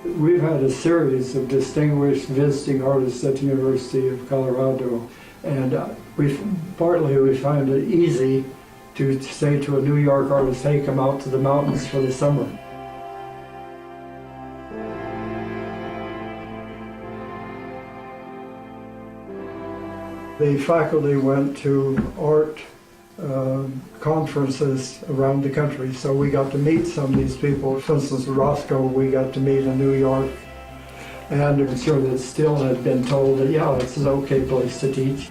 We've had a series of distinguished visiting artists at the University of Colorado, and we find it easy to say to a New York artist, hey, come out to the mountains for the summer. The faculty went to art conferences around the country, so we got to meet some of these people. For instance, Rothko, we got to meet in New York, and I'm sure that Still had been told that, yeah, it's an okay place to teach.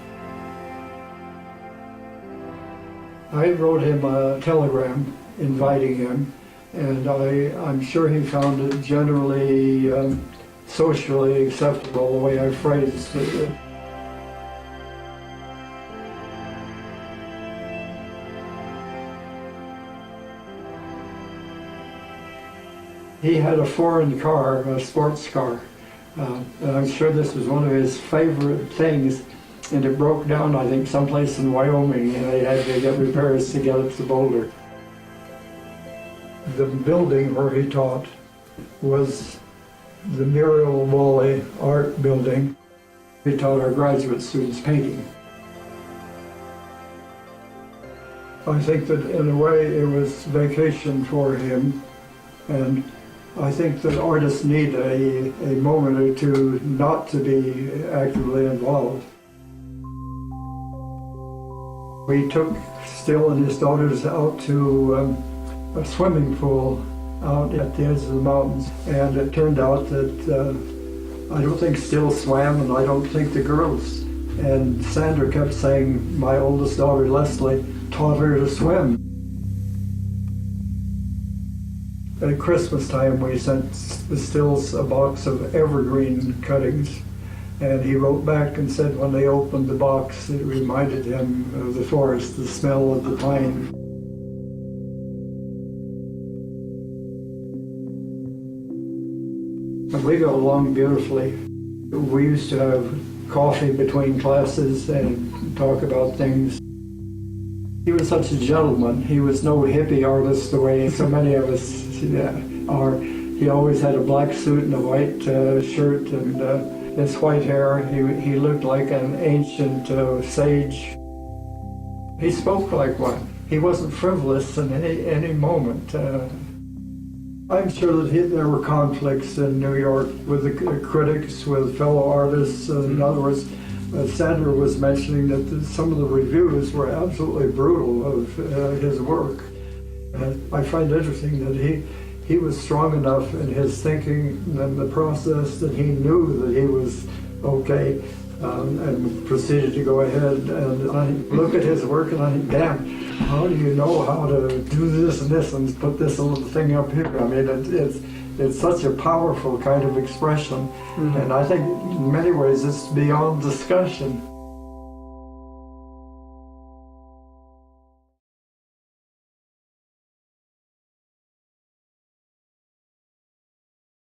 I wrote him a telegram inviting him, and I'm sure he found it generally socially acceptable the way I phrased it. He had a foreign car, a sports car, and I'm sure this was one of his favorite things, and it broke down, I think, someplace in Wyoming, and they had to get repairs to get it to Boulder. The building where he taught was the Muriel Wally Art Building. He taught our graduate students painting. I think that in a way it was vacation for him, and I think that artists need a moment or two not to be actively involved. We took Still and his daughters out to a swimming pool out at the edge of the mountains, and it turned out that I don't think Still swam, and I don't think the girls. And Sandra kept saying my oldest daughter, Leslie, taught her to swim. At Christmas time, we sent Stills a box of evergreen cuttings, and he wrote back and said when they opened the box, it reminded him of the forest, the smell of the pine. And we got along beautifully. We used to have coffee between classes and talk about things. He was such a gentleman. He was no hippie artist the way so many of us are. He always had a black suit and a white shirt and his white hair. He looked like an ancient sage. He spoke like one. He wasn't frivolous in any moment. I'm sure that there were conflicts in New York with the critics, with fellow artists. In other words, Sandra was mentioning that some of the reviews were absolutely brutal of his work. I find it interesting that he was strong enough in his thinking and the process that he knew that he was okay and proceeded to go ahead. And I look at his work and I think, damn, how do you know how to do this and this and put this little thing up here? I mean, it's such a powerful kind of expression. Mm-hmm. And I think in many ways it's beyond discussion.